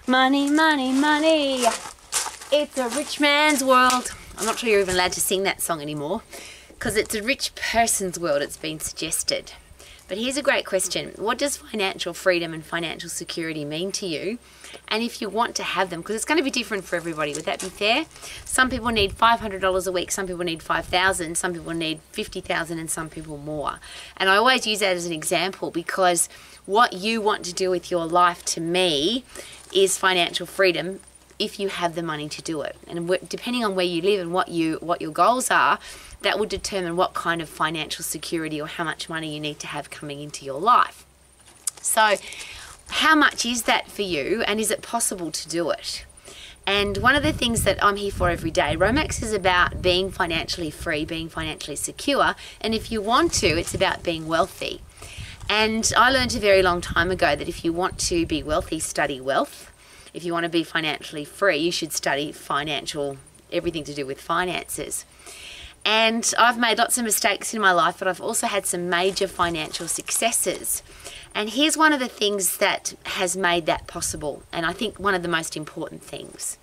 Money, money, money. It's a rich man's world. I'm not sure you're even allowed to sing that song anymore because it's a rich person's world, it's been suggested. But here's a great question. What does financial freedom and financial security mean to you? And if you want to have them, because it's going to be different for everybody, would that be fair? Some people need $500 a week, some people need $5,000, some people need $50,000, and some people more. And I always use that as an example because what you want to do with your life, to me, is financial freedom if you have the money to do it. And depending on where you live and what your goals are, that will determine what kind of financial security or how much money you need to have coming into your life. So how much is that for you, and is it possible to do it? And one of the things that I'm here for every day, Romax is about being financially free, being financially secure, and if you want to, it's about being wealthy. And I learned a very long time ago that if you want to be wealthy, study wealth. If you want to be financially free, you should study everything to do with finances. And I've made lots of mistakes in my life, but I've also had some major financial successes. And here's one of the things that has made that possible, and I think one of the most important things.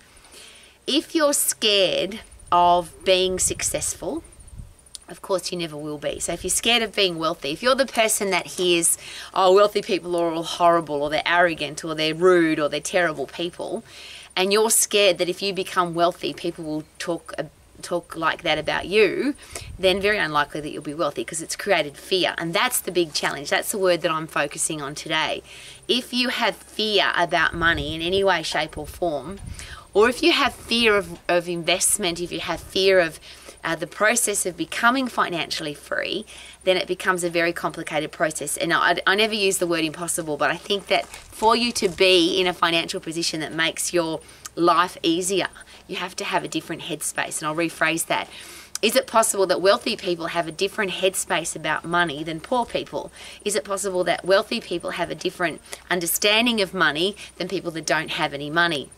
If you're scared of being successful, of course you never will be. So if you're scared of being wealthy, if you're the person that hears, oh, wealthy people are all horrible, or they're arrogant, or they're rude, or they're terrible people, and you're scared that if you become wealthy, people will talk like that about you, then very unlikely that you'll be wealthy, because it's created fear. And that's the big challenge. That's the word that I'm focusing on today. If you have fear about money in any way, shape or form, or if you have fear of investment, if you have fear of the process of becoming financially free, then it becomes a very complicated process. And I never use the word impossible, but I think that for you to be in a financial position that makes your life easier, you have to have a different headspace. And I'll rephrase that. Is it possible that wealthy people have a different headspace about money than poor people? Is it possible that wealthy people have a different understanding of money than people that don't have any money?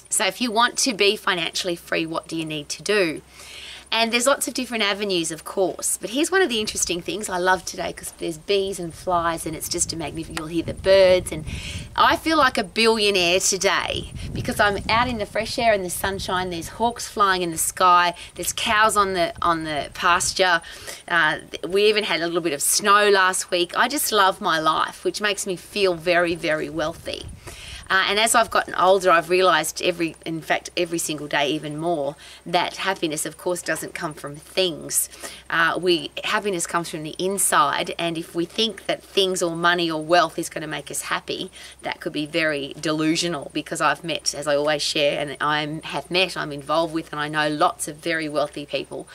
So if you want to be financially free, what do you need to do? And there's lots of different avenues, of course. But here's one of the interesting things I love today, because there's bees and flies and it's just a magnificent, you'll hear the birds. And I feel like a billionaire today because I'm out in the fresh air and the sunshine. There's hawks flying in the sky. There's cows on the pasture. We even had a little bit of snow last week. I just love my life, which makes me feel very, very wealthy. And as I've gotten older, I've realised every single day even more, that happiness, of course, doesn't come from things. Happiness comes from the inside, and if we think that things or money or wealth is going to make us happy, that could be very delusional, because I've met, as I always share, and I'm involved with, and I know lots of very wealthy people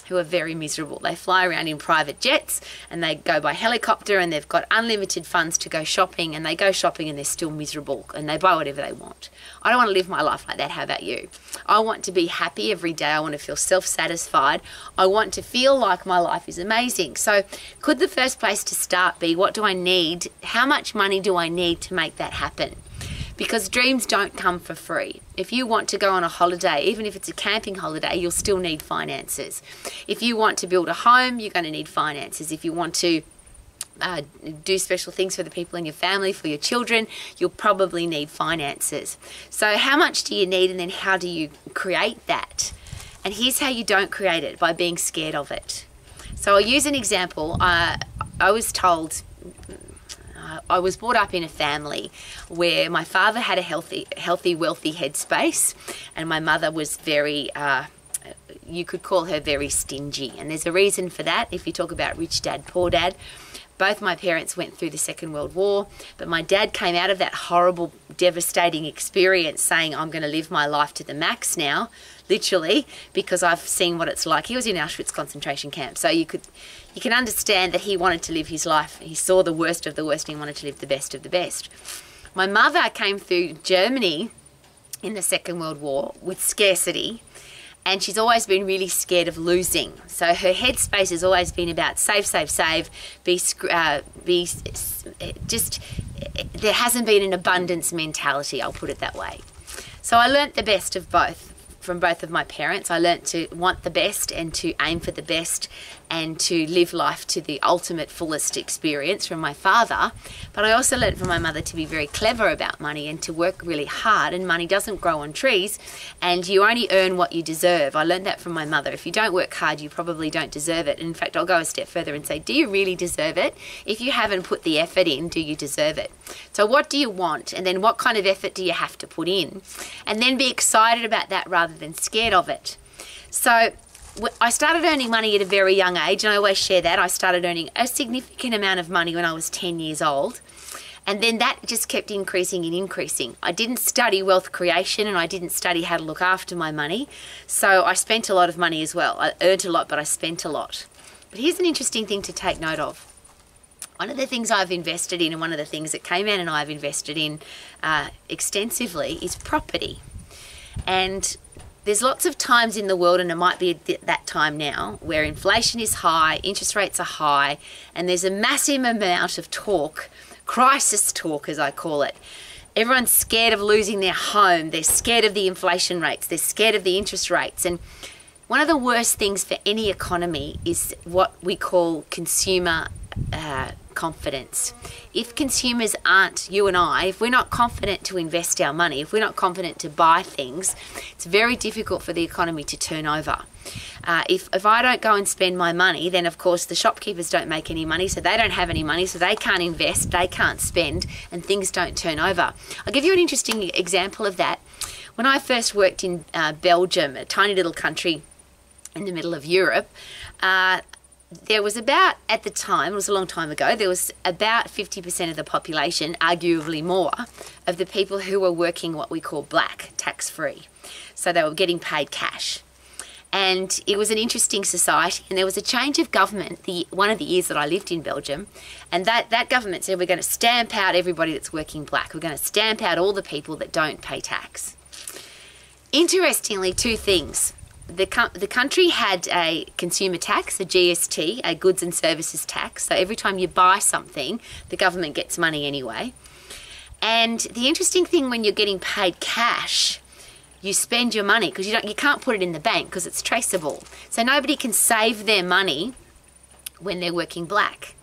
who are very miserable. They fly around in private jets and they go by helicopter, and they've got unlimited funds to go shopping, and they go shopping and they're still miserable, and they buy whatever they want. I don't want to live my life like that. How about you? I want to be happy every day. I want to feel self-satisfied. I want to feel like my life is amazing. So could the first place to start be, what do I need? How much money do I need to make that happen? Because dreams don't come for free. If you want to go on a holiday, even if it's a camping holiday, you'll still need finances. If you want to build a home, you're going to need finances. If you want to do special things for the people in your family, for your children, you'll probably need finances. So how much do you need, and then how do you create that? And here's how you don't create it: by being scared of it. So I'll use an example. I was told, I was brought up in a family where my father had a healthy, wealthy headspace, and my mother was very, you could call her very stingy. And there's a reason for that. If you talk about rich dad, poor dad, both my parents went through the Second World War, but my dad came out of that horrible, devastating experience saying, I'm going to live my life to the max now, literally, because I've seen what it's like. He was in Auschwitz concentration camp, so you can understand that he wanted to live his life. He saw the worst of the worst, and he wanted to live the best of the best. My mother came through Germany in the Second World War with scarcity, and she's always been really scared of losing. So her headspace has always been about save, save, save. There hasn't been an abundance mentality, I'll put it that way. So I learnt the best of both from both of my parents. I learnt to want the best and to aim for the best, and to live life to the ultimate fullest experience from my father. But I also learned from my mother to be very clever about money and to work really hard, and money doesn't grow on trees and you only earn what you deserve. I learned that from my mother. If you don't work hard, you probably don't deserve it. In fact, I'll go a step further and say, do you really deserve it? If you haven't put the effort in, do you deserve it? So what do you want? And then what kind of effort do you have to put in? And then be excited about that rather than scared of it. So I started earning money at a very young age, and I always share that. I started earning a significant amount of money when I was 10 years old. And then that just kept increasing and increasing. I didn't study wealth creation, and I didn't study how to look after my money. So I spent a lot of money as well. I earned a lot, but I spent a lot. But here's an interesting thing to take note of. One of the things I've invested in, and one of the things that K-Man and I have invested in extensively, is property. And there's lots of times in the world, and it might be that time now, where inflation is high, interest rates are high, and there's a massive amount of talk, crisis talk as I call it. Everyone's scared of losing their home. They're scared of the inflation rates. They're scared of the interest rates. And one of the worst things for any economy is what we call consumer confidence. If consumers aren't, you and I, if we're not confident to invest our money, if we're not confident to buy things, it's very difficult for the economy to turn over. If I don't go and spend my money, then of course the shopkeepers don't make any money, so they don't have any money, so they can't invest, they can't spend, and things don't turn over. I'll give you an interesting example of that. When I first worked in Belgium, a tiny little country in the middle of Europe, there was about, at the time, it was a long time ago, there was about 50% of the population, arguably more, of the people who were working what we call black, tax-free. So they were getting paid cash. And it was an interesting society, and there was a change of government one of the years that I lived in Belgium, and that government said, we're going to stamp out everybody that's working black. We're going to stamp out all the people that don't pay tax. Interestingly, two things. The country had a consumer tax, a GST, a goods and services tax. So every time you buy something, the government gets money anyway. And the interesting thing, when you're getting paid cash, you spend your money because you can't put it in the bank because it's traceable. So nobody can save their money when they're working black.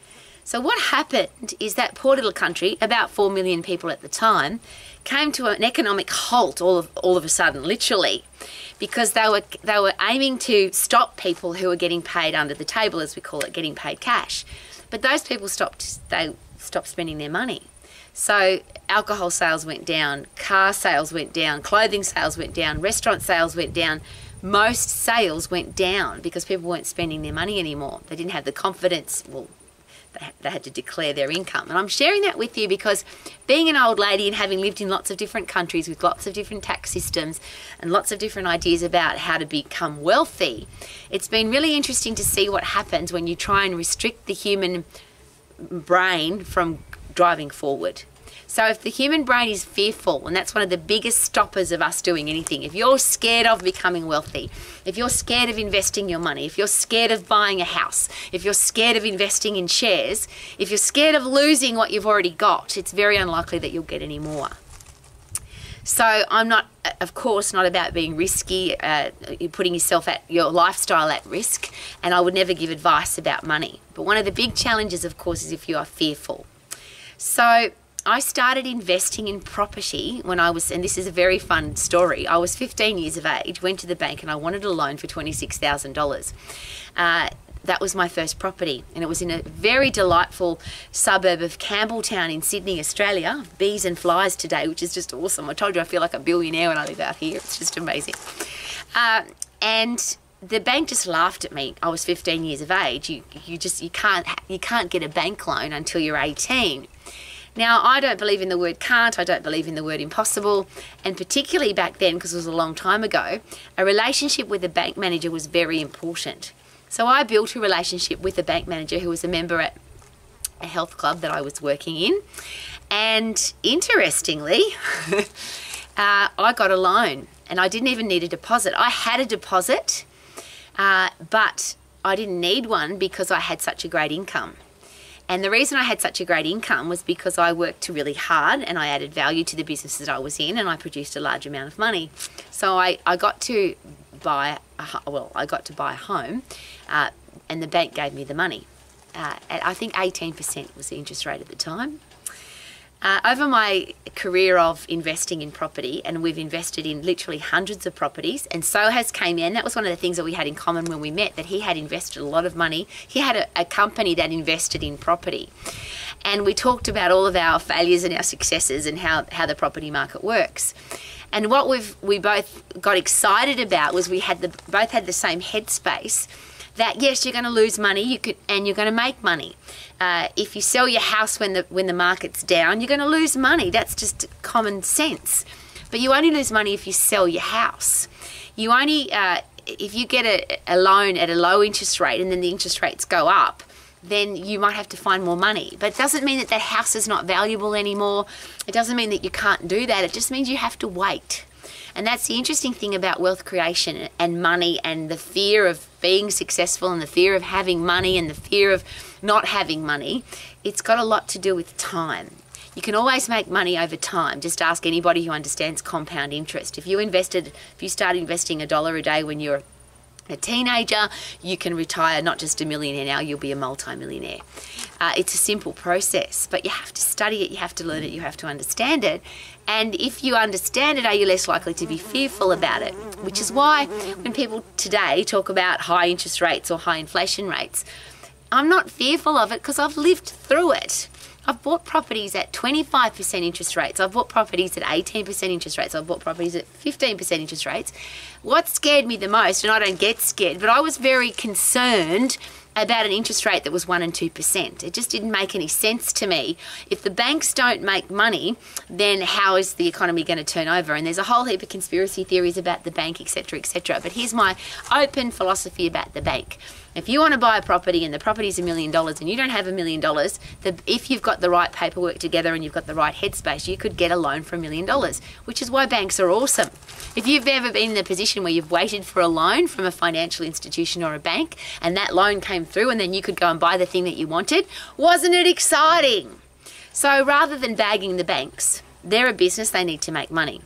So what happened is that poor little country, about 4 million people at the time, came to an economic halt all of a sudden, literally, because they were aiming to stop people who were getting paid under the table, as we call it, getting paid cash. But those people stopped spending their money. So alcohol sales went down, car sales went down, clothing sales went down, restaurant sales went down. Most sales went down because people weren't spending their money anymore. They didn't have the confidence. Well, they had to declare their income. And I'm sharing that with you because being an old lady and having lived in lots of different countries with lots of different tax systems and lots of different ideas about how to become wealthy, it's been really interesting to see what happens when you try and restrict the human brain from driving forward. So if the human brain is fearful, and that's one of the biggest stoppers of us doing anything, if you're scared of becoming wealthy, if you're scared of investing your money, if you're scared of buying a house, if you're scared of investing in shares, if you're scared of losing what you've already got, it's very unlikely that you'll get any more. So I'm not, of course, not about being risky, putting your lifestyle at risk, and I would never give advice about money. But one of the big challenges, of course, is if you are fearful. So I started investing in property when I was, and this is a very fun story, I was 15 years of age, went to the bank and I wanted a loan for $26,000. That was my first property, and it was in a very delightful suburb of Campbelltown in Sydney, Australia. Bees and flies today, which is just awesome. I told you I feel like a billionaire when I live out here. It's just amazing. And the bank just laughed at me. I was 15 years of age. You can't get a bank loan until you're 18. Now, I don't believe in the word can't, I don't believe in the word impossible, and particularly back then, because it was a long time ago, a relationship with a bank manager was very important. So I built a relationship with a bank manager who was a member at a health club that I was working in, and interestingly, I got a loan, and I didn't even need a deposit. I had a deposit, but I didn't need one because I had such a great income. And the reason I had such a great income was because I worked really hard and I added value to the businesses I was in, and I produced a large amount of money. So I got to buy a home, and the bank gave me the money. I think 18% was the interest rate at the time. Over my career of investing in property, and we've invested in literally hundreds of properties, and so has Cayman. That was one of the things that we had in common when we met, that he had invested a lot of money. He had a company that invested in property. And we talked about all of our failures and our successes and how the property market works. And what we both got excited about was we both had the same headspace, that yes, you're going to lose money, and you're going to make money. If you sell your house when the market's down, you're going to lose money. That's just common sense. But you only lose money if you sell your house. You only if you get a loan at a low interest rate and then the interest rates go up, then you might have to find more money. But it doesn't mean that house is not valuable anymore. It doesn't mean that you can't do that. It just means you have to wait. And that's the interesting thing about wealth creation and money, and the fear of being successful and the fear of having money and the fear of not having money. It's got a lot to do with time. You can always make money over time. Just ask anybody who understands compound interest. If you start investing $1 a day when you're a teenager, you can retire not just a millionaire now, you'll be a multi-millionaire. It's a simple process, but you have to study it, you have to learn it, you have to understand it. And if you understand it, are you less likely to be fearful about it? Which is why when people today talk about high interest rates or high inflation rates, I'm not fearful of it because I've lived through it. I've bought properties at 25% interest rates. I've bought properties at 18% interest rates. I've bought properties at 15% interest rates. What scared me the most, and I don't get scared, but I was very concerned about an interest rate that was 1% and 2%. It just didn't make any sense to me. If the banks don't make money, then how is the economy going to turn over? And there's a whole heap of conspiracy theories about the bank, etc., etc. But here's my open philosophy about the bank. If you want to buy a property and the property's $1 million and you don't have $1 million, if you've got the right paperwork together and you've got the right headspace, you could get a loan for $1 million, which is why banks are awesome. If you've ever been in a position where you've waited for a loan from a financial institution or a bank and that loan came through and then you could go and buy the thing that you wanted, wasn't it exciting? So rather than bagging the banks, they're a business, they need to make money.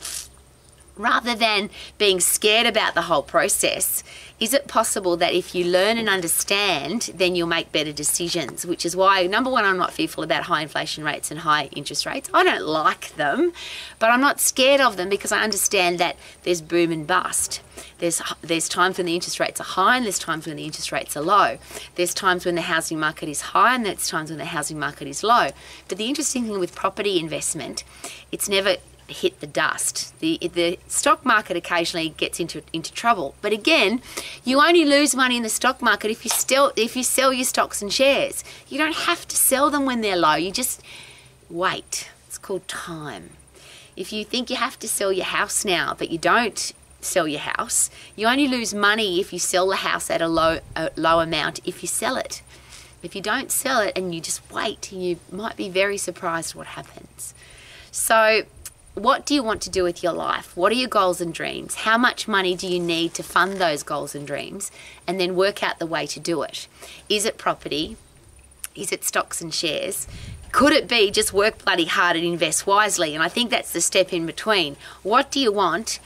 Rather than being scared about the whole process, is it possible that if you learn and understand, then you'll make better decisions? Which is why, number one, I'm not fearful about high inflation rates and high interest rates. I don't like them, but I'm not scared of them because I understand that there's boom and bust. There's times when the interest rates are high and there's times when the interest rates are low. There's times when the housing market is high and there's times when the housing market is low. But the interesting thing with property investment, it's never hit the dust. The stock market occasionally gets into trouble, but again, you only lose money in the stock market if you sell your stocks and shares. You don't have to sell them when they're low. You just wait. It's called time. If you think you have to sell your house now, but you don't sell your house, you only lose money if you sell the house at a low amount if you sell it. If you don't sell it and you just wait, you might be very surprised what happens. So what do you want to do with your life? What are your goals and dreams? How much money do you need to fund those goals and dreams? And then work out the way to do it. Is it property? Is it stocks and shares? Could it be just work bloody hard and invest wisely? And I think that's the step in between. What do you want?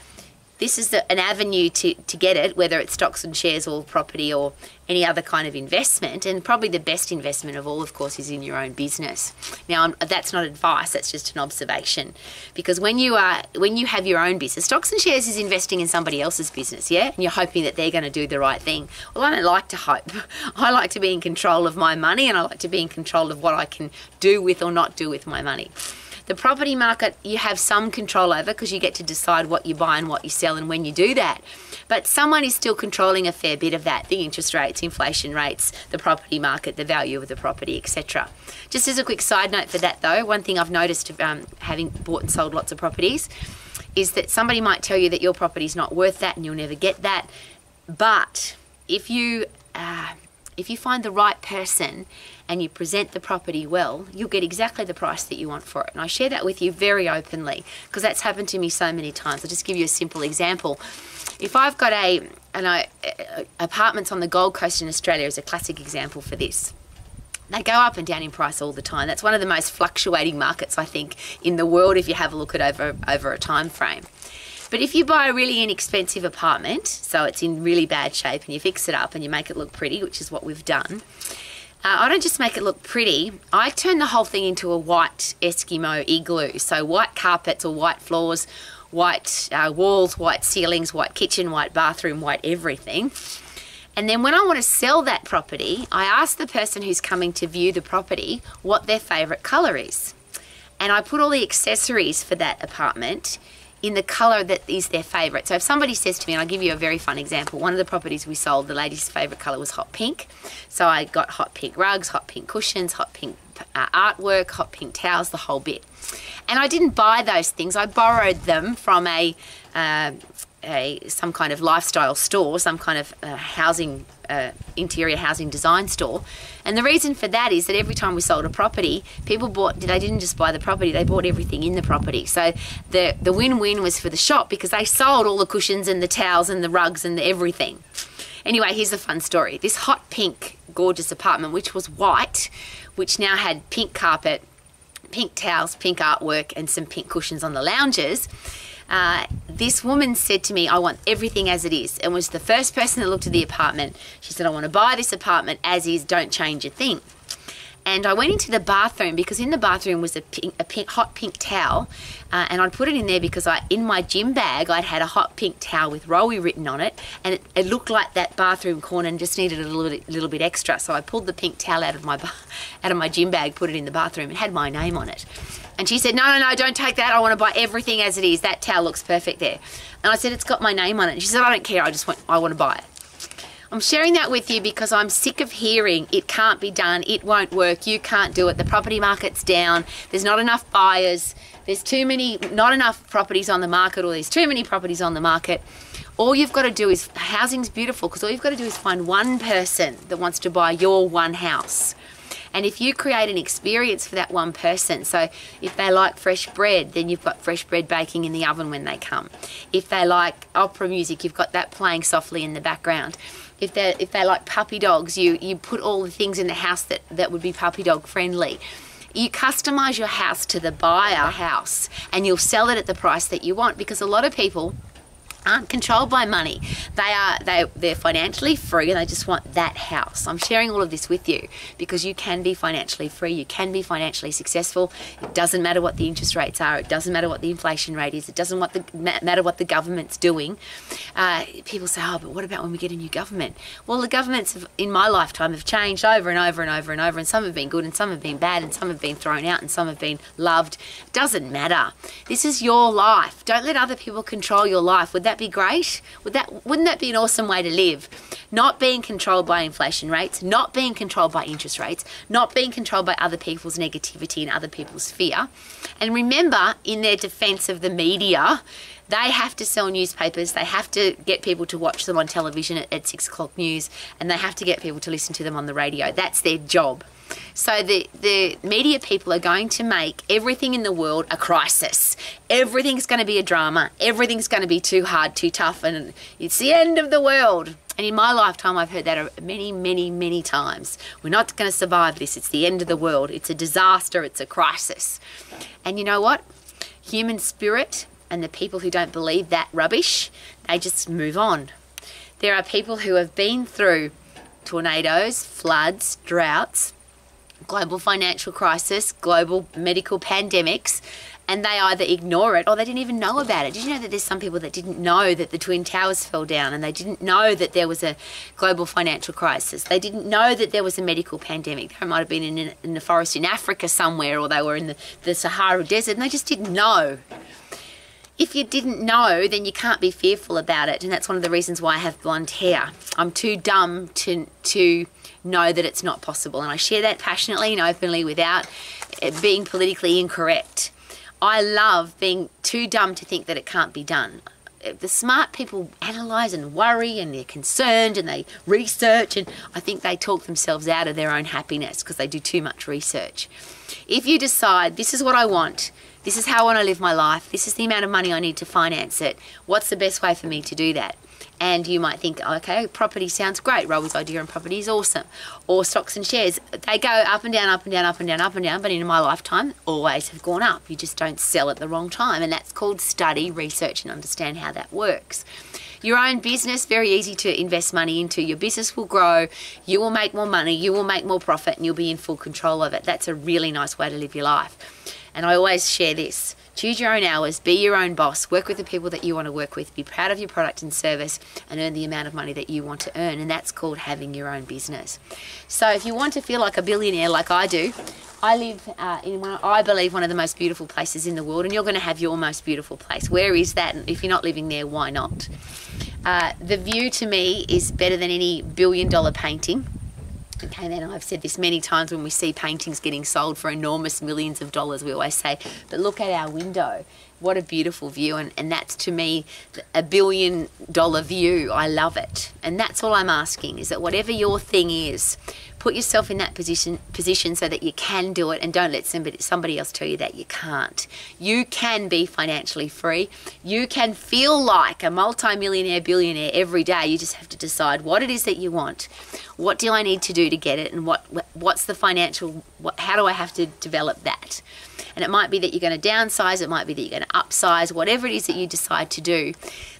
This is an avenue to get it, whether it's stocks and shares or property or any other kind of investment. And probably the best investment of all, of course, is in your own business. Now, that's not advice, that's just an observation. Because when you have your own business, stocks and shares is investing in somebody else's business, yeah? And you're hoping that they're going to do the right thing. Well, I don't like to hope. I like to be in control of my money, and I like to be in control of what I can do with or not do with my money. The property market, you have some control over because you get to decide what you buy and what you sell and when you do that. But someone is still controlling a fair bit of that, the interest rates, inflation rates, the property market, the value of the property, etc. Just as a quick side note for that though, one thing I've noticed having bought and sold lots of properties is that somebody might tell you that your property is not worth that and you'll never get that. But if you find the right person and you present the property well, you'll get exactly the price that you want for it. And I share that with you very openly because that's happened to me so many times. I'll just give you a simple example. If I've got apartments on the Gold Coast in Australia is a classic example for this. They go up and down in price all the time. That's one of the most fluctuating markets, I think, in the world if you have a look at over a time frame. But if you buy a really inexpensive apartment, so it's in really bad shape, and you fix it up and you make it look pretty, which is what we've done, I don't just make it look pretty, I turn the whole thing into a white Eskimo igloo. So white carpets or white floors, white walls, white ceilings, white kitchen, white bathroom, white everything. And then when I want to sell that property, I ask the person who's coming to view the property what their favourite colour is. And I put all the accessories for that apartment in the colour that is their favourite. So if somebody says to me, and I'll give you a very fun example, one of the properties we sold, the lady's favourite colour was hot pink. So I got hot pink rugs, hot pink cushions, hot pink artwork, hot pink towels, the whole bit. And I didn't buy those things. I borrowed them from some kind of lifestyle store, some kind of interior housing design store. And the reason for that is that every time we sold a property, people they didn't just buy the property, they bought everything in the property. So the win-win was for the shop, because they sold all the cushions and the towels and the rugs and the everything. Anyway, here's a fun story. This hot pink gorgeous apartment, which was white, which now had pink carpet, pink towels, pink artwork, and some pink cushions on the lounges. This woman said to me, I want everything as it is, and was the first person that looked at the apartment. She said, I want to buy this apartment as is, don't change a thing. And I went into the bathroom, because in the bathroom was a hot pink towel, and I'd put it in there because in my gym bag I'd had a hot pink towel with Rowie written on it, and it looked like that bathroom corner and just needed a little bit extra. So I pulled the pink towel out of my gym bag, put it in the bathroom, and had my name on it. And she said, no, don't take that. I want to buy everything as it is. That towel looks perfect there. And I said, it's got my name on it. And she said, I don't care. I want to buy it. I'm sharing that with you because I'm sick of hearing it can't be done, it won't work, you can't do it, the property market's down, there's not enough buyers, there's not enough properties on the market, or there's too many properties on the market. All you've got to do is, housing's beautiful, because all you've got to do is find one person that wants to buy your one house. And if you create an experience for that one person, so if they like fresh bread, then you've got fresh bread baking in the oven when they come. If they like opera music, you've got that playing softly in the background. If they like puppy dogs, you put all the things in the house that would be puppy dog friendly. You customize your house to the buyer house, and you'll sell it at the price that you want, because a lot of people aren't controlled by money. They're financially free, and they just want that house. I'm sharing all of this with you because you can be financially free, you can be financially successful. It doesn't matter what the interest rates are, it doesn't matter what the inflation rate is, it doesn't matter what the government's doing. People say, oh, but what about when we get a new government? Well, the governments in my lifetime have changed over and over and over and over, and some have been good and some have been bad and some have been thrown out and some have been loved. It doesn't matter. This is your life. Don't let other people control your life. Would that be great? Wouldn't that be an awesome way to live? Not being controlled by inflation rates, not being controlled by interest rates, not being controlled by other people's negativity and other people's fear. And remember, in their defense of the media, they have to sell newspapers, they have to get people to watch them on television at 6 o'clock news, and they have to get people to listen to them on the radio. That's their job. So the media people are going to make everything in the world a crisis. Everything's going to be a drama. Everything's going to be too hard, too tough, and it's the end of the world. And in my lifetime, I've heard that many, many, many times. We're not going to survive this. It's the end of the world. It's a disaster. It's a crisis. And you know what? Human spirit and the people who don't believe that rubbish, they just move on. There are people who have been through tornadoes, floods, droughts, global financial crisis, global medical pandemics, and they either ignore it or they didn't even know about it. Did you know that there's some people that didn't know that the Twin Towers fell down, and they didn't know that there was a global financial crisis? They didn't know that there was a medical pandemic. They might have been in the forest in Africa somewhere, or they were in the Sahara Desert, and they just didn't know. If you didn't know, then you can't be fearful about it, and that's one of the reasons why I have blonde hair. I'm too dumb to know that it's not possible, and I share that passionately and openly without it being politically incorrect. I love being too dumb to think that it can't be done. The smart people analyse and worry, and they're concerned and they research, and I think they talk themselves out of their own happiness because they do too much research. If you decide, this is what I want, This is how I want to live my life. This is the amount of money I need to finance it. What's the best way for me to do that? And you might think, okay, property sounds great. Rowie's idea on property is awesome. Or stocks and shares. They go up and down, up and down, up and down, up and down. But in my lifetime, always have gone up. You just don't sell at the wrong time. And that's called study, research, and understand how that works. Your own business, very easy to invest money into. Your business will grow. You will make more money. You will make more profit. And you'll be in full control of it. That's a really nice way to live your life. And I always share this. Choose your own hours, be your own boss, work with the people that you want to work with, be proud of your product and service, and earn the amount of money that you want to earn. And that's called having your own business. So if you want to feel like a billionaire like I do, I live in I believe one of the most beautiful places in the world, and you're going to have your most beautiful place. Where is that? And if you're not living there, why not? The view to me is better than any billion-dollar painting. Okay, then I've said this many times when we see paintings getting sold for enormous millions of dollars, we always say, but look at our window. What a beautiful view. And that's, to me, a billion-dollar view. I love it. And that's all I'm asking, is that whatever your thing is, put yourself in that position so that you can do it, and don't let somebody else tell you that you can't. You can be financially free. You can feel like a multi-millionaire, billionaire every day. You just have to decide what it is that you want. What do I need to do to get it, and what's the financial, how do I have to develop that? And it might be that you're going to downsize, it might be that you're going to upsize, whatever it is that you decide to do.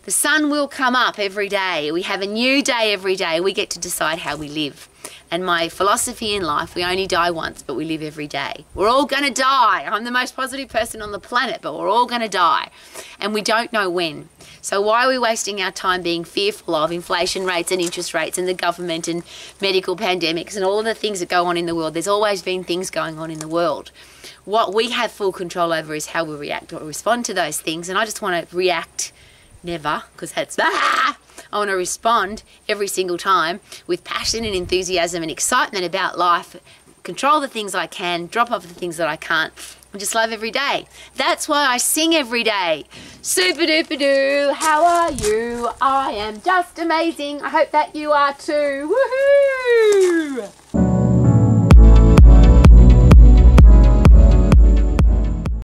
The sun will come up every day. We have a new day every day. We get to decide how we live. And my philosophy in life, we only die once, but we live every day. We're all going to die. I'm the most positive person on the planet, but we're all going to die. And we don't know when. So why are we wasting our time being fearful of inflation rates and interest rates and the government and medical pandemics and all of the things that go on in the world? There's always been things going on in the world. What we have full control over is how we react or respond to those things. And I just want to react never, because that's I want to respond every single time with passion and enthusiasm and excitement about life, control the things I can, drop off the things that I can't, and just love every day. That's why I sing every day. Super duper doo, how are you? I am just amazing. I hope that you are too. Woohoo!